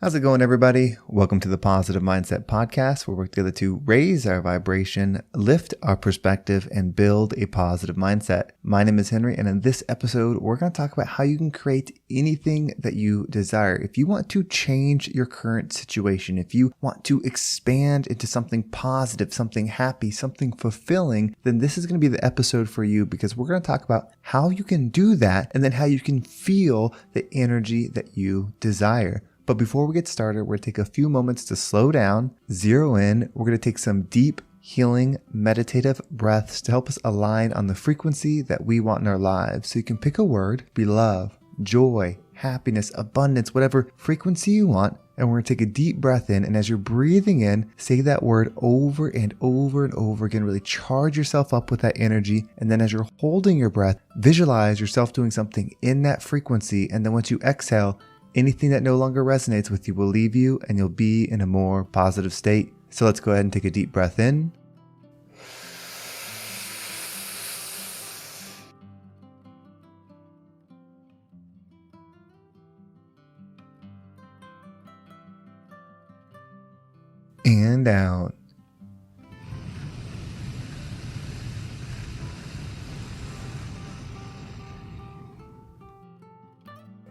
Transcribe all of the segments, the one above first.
How's it going, everybody? Welcome to the Positive Mindset Podcast, where we work together to raise our vibration, lift our perspective, and build a positive mindset. My name is Henry, and in this episode, we're going to talk about how you can create anything that you desire. If you want to change your current situation, if you want to expand into something positive, something happy, something fulfilling, then this is going to be the episode for you, because we're going to talk about how you can do that and then how you can feel the energy that you desire. But before we get started, we're going to take a few moments to slow down, zero in. We're going to take some deep, healing, meditative breaths to help us align on the frequency that we want in our lives. So you can pick a word, be love, joy, happiness, abundance, whatever frequency you want. And we're going to take a deep breath in. And as you're breathing in, say that word over and over and over again. Really charge yourself up with that energy. And then as you're holding your breath, visualize yourself doing something in that frequency. And then once you exhale, anything that no longer resonates with you will leave you and you'll be in a more positive state. So let's go ahead and take a deep breath in. And out.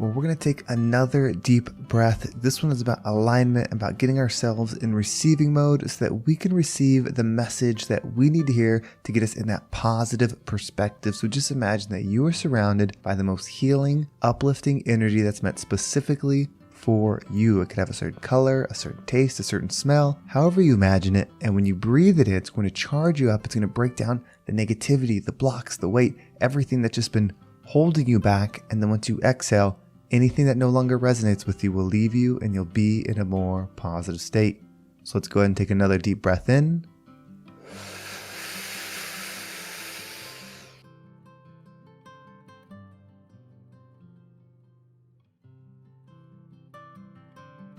Well, we're going to take another deep breath. This one is about alignment, about getting ourselves in receiving mode so that we can receive the message that we need to hear to get us in that positive perspective. So just imagine that you are surrounded by the most healing, uplifting energy that's meant specifically for you. It could have a certain color, a certain taste, a certain smell, however you imagine it. And when you breathe it in, it's going to charge you up. It's going to break down the negativity, the blocks, the weight, everything that's just been holding you back. And then once you exhale, anything that no longer resonates with you will leave you and you'll be in a more positive state. So let's go ahead and take another deep breath in.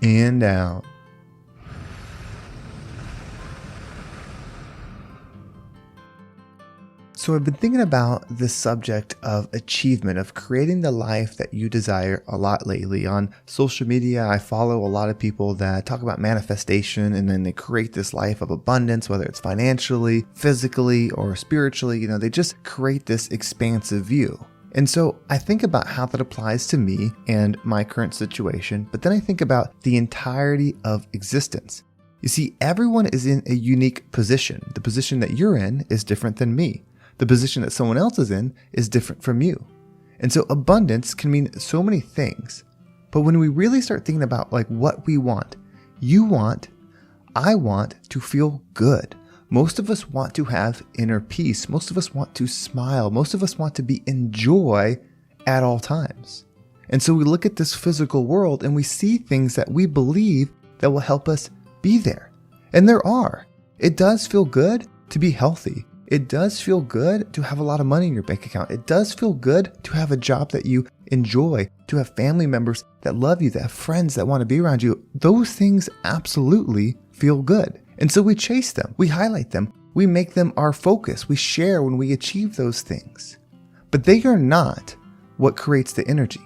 And out. So I've been thinking about this subject of achievement, of creating the life that you desire a lot lately. On social media, I follow a lot of people that talk about manifestation and then they create this life of abundance, whether it's financially, physically, or spiritually. They just create this expansive view. And so I think about how that applies to me and my current situation, but then I think about the entirety of existence. You see, everyone is in a unique position. The position that you're in is different than me. The position that someone else is in is different from you. And so abundance can mean so many things. But when we really start thinking about what we want, I want to feel good. Most of us want to have inner peace. Most of us want to smile. Most of us want to be in joy at all times. And so we look at this physical world and we see things that we believe that will help us be there. And there are. It does feel good to be healthy. It does feel good to have a lot of money in your bank account. It does feel good to have a job that you enjoy, to have family members that love you, that have friends that want to be around you. Those things absolutely feel good. And so we chase them, we highlight them, we make them our focus, we share when we achieve those things. But they are not what creates the energy.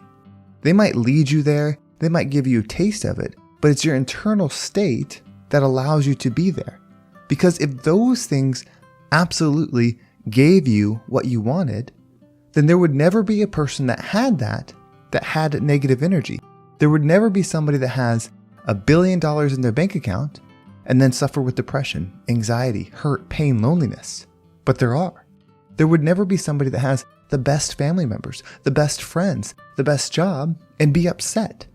They might lead you there, they might give you a taste of it, but it's your internal state that allows you to be there. Because if those things absolutely gave you what you wanted, then there would never be a person that had negative energy. There would never be somebody that has $1 billion in their bank account and then suffer with depression, anxiety, hurt, pain, loneliness. But there are. There would never be somebody that has the best family members, the best friends, the best job, and be upset.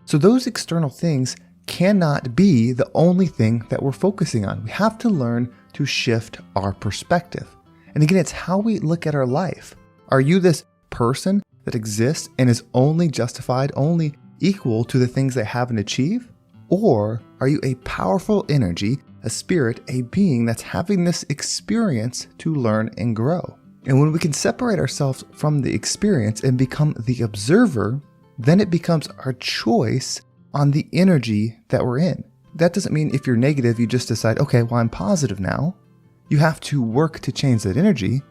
So those external things cannot be the only thing that we're focusing on. We have to learn to shift our perspective. And again, it's how we look at our life. Are you this person that exists and is only justified, only equal to the things they have and achieve? Or are you a powerful energy, a spirit, a being that's having this experience to learn and grow? And when we can separate ourselves from the experience and become the observer, then it becomes our choice on the energy that we're in. That doesn't mean if you're negative, you just decide, okay, well, I'm positive now. You have to work to change that energy.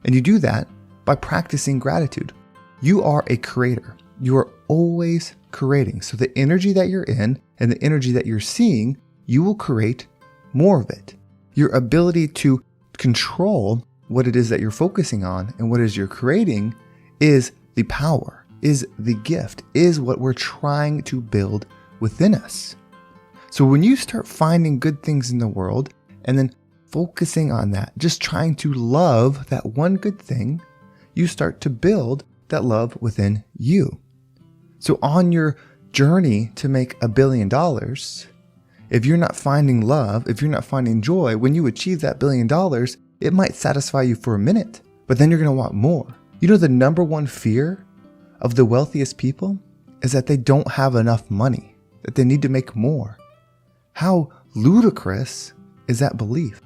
And you do that by practicing gratitude. You are a creator. You are always creating. So the energy that you're in and the energy that you're seeing, you will create more of it. Your ability to control what it is that you're focusing on and what it is you're creating is the power, is the gift, is what we're trying to build within us. So when you start finding good things in the world and then focusing on that, just trying to love that one good thing, you start to build that love within you. So on your journey to make $1 billion, if you're not finding love, if you're not finding joy, when you achieve that $1 billion, it might satisfy you for a minute, but then you're going to want more. You know, the number one fear of the wealthiest people is that they don't have enough money, that they need to make more. How ludicrous is that belief?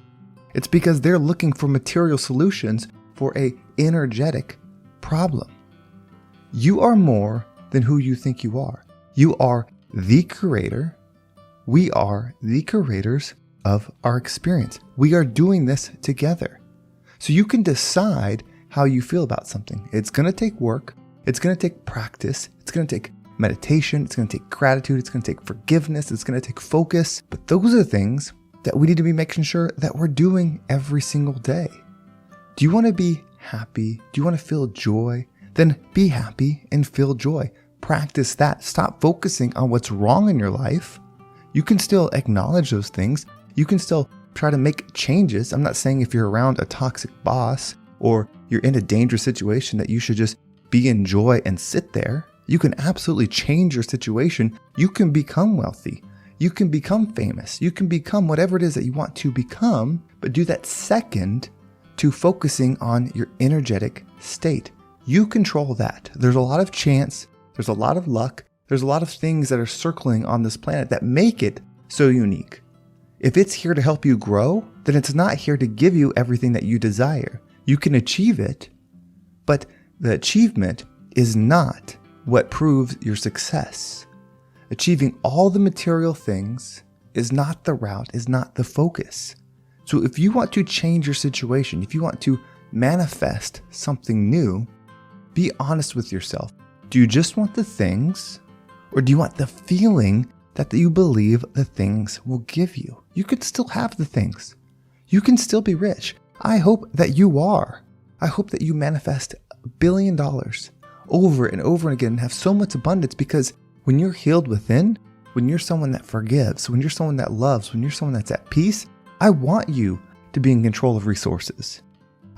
It's because they're looking for material solutions for an energetic problem. You are more than who you think you are. You are the creator. We are the curators of our experience. We are doing this together. So you can decide how you feel about something. It's going to take work. It's going to take practice. It's going to take meditation. It's going to take gratitude. It's going to take forgiveness. It's going to take focus. But those are things that we need to be making sure that we're doing every single day. Do you want to be happy? Do you want to feel joy? Then be happy and feel joy. Practice that. Stop focusing on what's wrong in your life. You can still acknowledge those things. You can still try to make changes. I'm not saying if you're around a toxic boss or you're in a dangerous situation that you should just be in joy and sit there. You can absolutely change your situation. You can become wealthy. You can become famous. You can become whatever it is that you want to become, but do that second to focusing on your energetic state. You control that. There's a lot of chance. There's a lot of luck. There's a lot of things that are circling on this planet that make it so unique. If it's here to help you grow, then it's not here to give you everything that you desire. You can achieve it, but the achievement is not what proves your success. Achieving all the material things is not the route, is not the focus. So if you want to change your situation, if you want to manifest something new, be honest with yourself. Do you just want the things, or do you want the feeling that you believe the things will give you? You could still have the things. You can still be rich. I hope that you are. I hope that you manifest $1 billion over and over again and have so much abundance, because when you're healed within, when you're someone that forgives, when you're someone that loves, when you're someone that's at peace, I want you to be in control of resources.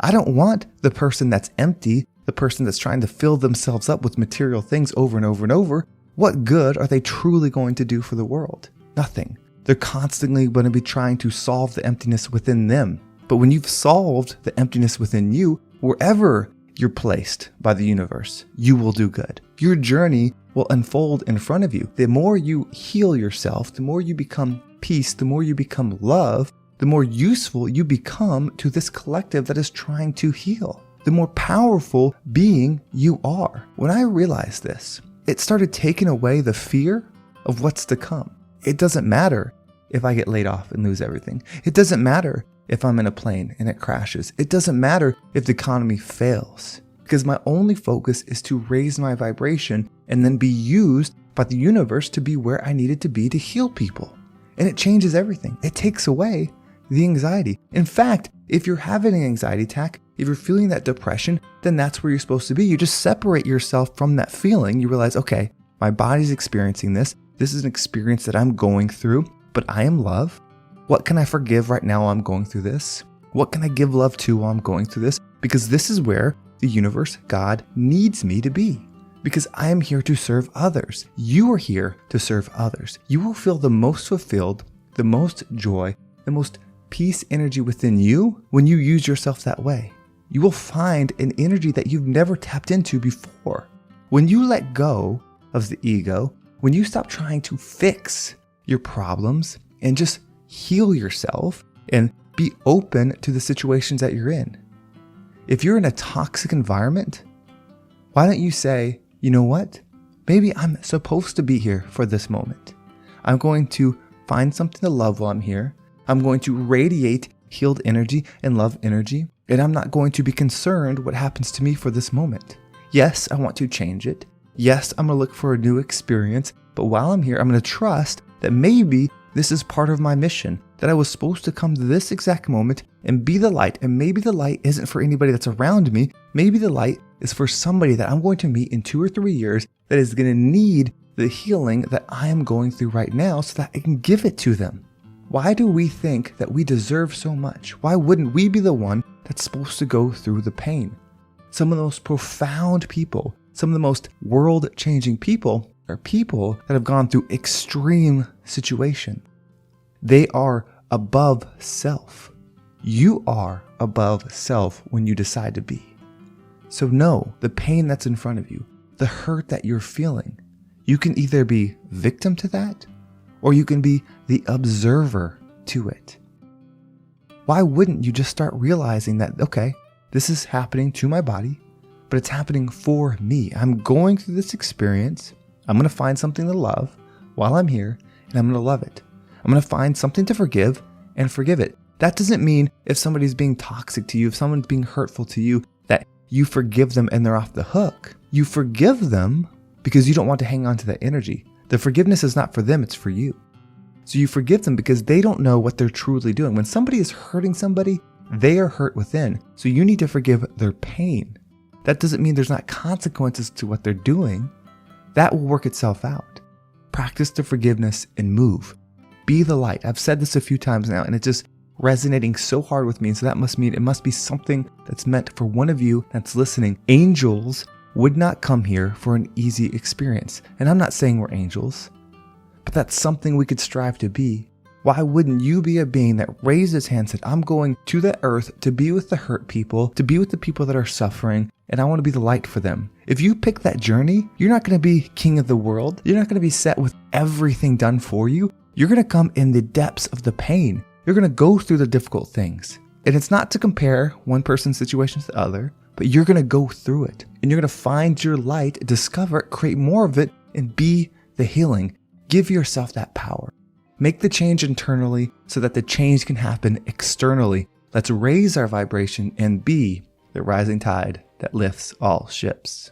I don't want the person that's empty, the person that's trying to fill themselves up with material things over and over and over. What good are they truly going to do for the world? Nothing. They're constantly going to be trying to solve the emptiness within them. But when you've solved the emptiness within you, wherever you're placed by the universe, you will do good. Your journey will unfold in front of you. The more you heal yourself, the more you become peace, the more you become love, the more useful you become to this collective that is trying to heal. The more powerful being you are. When I realized this, it started taking away the fear of what's to come. It doesn't matter if I get laid off and lose everything. It doesn't matter if I'm in a plane and it crashes. It doesn't matter if the economy fails, because my only focus is to raise my vibration and then be used by the universe to be where I needed to be to heal people. And it changes everything. It takes away the anxiety. In fact, if you're having an anxiety attack, if you're feeling that depression, then that's where you're supposed to be. You just separate yourself from that feeling. You realize, okay, my body's experiencing this. This is an experience that I'm going through, but I am love. What can I forgive right now while I'm going through this? What can I give love to while I'm going through this? Because this is where the universe, God, needs me to be. Because I am here to serve others. You are here to serve others. You will feel the most fulfilled, the most joy, the most peace energy within you when you use yourself that way. You will find an energy that you've never tapped into before. When you let go of the ego, when you stop trying to fix your problems and just heal yourself and be open to the situations that you're in. If you're in a toxic environment, why don't you say, you know what? Maybe I'm supposed to be here for this moment. I'm going to find something to love while I'm here. I'm going to radiate healed energy and love energy, and I'm not going to be concerned what happens to me for this moment. Yes, I want to change it. Yes, I'm going to look for a new experience, but while I'm here, I'm going to trust that maybe this is part of my mission, that I was supposed to come to this exact moment and be the light. And maybe the light isn't for anybody that's around me. Maybe the light is for somebody that I'm going to meet in 2 or 3 years that is going to need the healing that I am going through right now so that I can give it to them. Why do we think that we deserve so much? Why wouldn't we be the one that's supposed to go through the pain? Some of the most profound people, some of the most world-changing people are people that have gone through extreme situation. They are above self. You are above self when you decide to be. So know the pain that's in front of you, the hurt that you're feeling. You can either be victim to that, or you can be the observer to it. Why wouldn't you just start realizing that, okay, this is happening to my body, but it's happening for me. I'm going through this experience. I'm going to find something to love while I'm here, and I'm going to love it. I'm going to find something to forgive and forgive it. That doesn't mean if somebody's being toxic to you, if someone's being hurtful to you, that you forgive them and they're off the hook. You forgive them because you don't want to hang on to that energy. The forgiveness is not for them, it's for you. So you forgive them because they don't know what they're truly doing. When somebody is hurting somebody, they are hurt within. So you need to forgive their pain. That doesn't mean there's not consequences to what they're doing. That will work itself out. Practice the forgiveness and move. Be the light. I've said this a few times now, and it's just resonating so hard with me. And so that must mean it must be something that's meant for one of you that's listening. Angels would not come here for an easy experience. And I'm not saying we're angels, but that's something we could strive to be. Why wouldn't you be a being that raised his hand and said, I'm going to the earth to be with the hurt people, to be with the people that are suffering, and I want to be the light for them. If you pick that journey, you're not going to be king of the world. You're not going to be set with everything done for you. You're going to come in the depths of the pain. You're going to go through the difficult things. And it's not to compare one person's situation to the other, but you're going to go through it. And you're going to find your light, discover it, create more of it, and be the healing. Give yourself that power. Make the change internally so that the change can happen externally. Let's raise our vibration and be the rising tide that lifts all ships.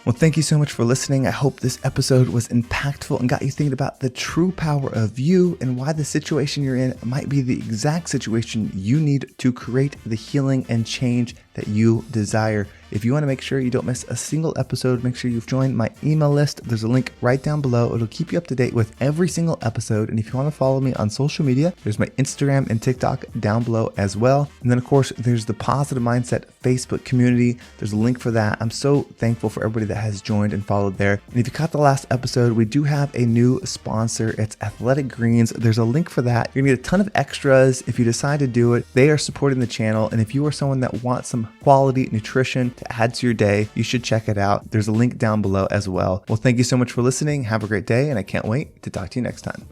Well, thank you so much for listening. I hope this episode was impactful and got you thinking about the true power of you and why the situation you're in might be the exact situation you need to create the healing and change that you desire. If you want to make sure you don't miss a single episode, make sure you've joined my email list. There's a link right down below. It'll keep you up to date with every single episode. And if you want to follow me on social media, there's my Instagram and TikTok down below as well. And then, of course, there's the Positive Mindset Facebook community. There's a link for that. I'm so thankful for everybody that has joined and followed there. And if you caught the last episode, we do have a new sponsor. It's Athletic Greens. There's a link for that. You're going to get a ton of extras if you decide to do it. They are supporting the channel. And if you are someone that wants some quality nutrition to add to your day, you should check it out. There's a link down below as well. Well, thank you so much for listening. Have a great day, and I can't wait to talk to you next time.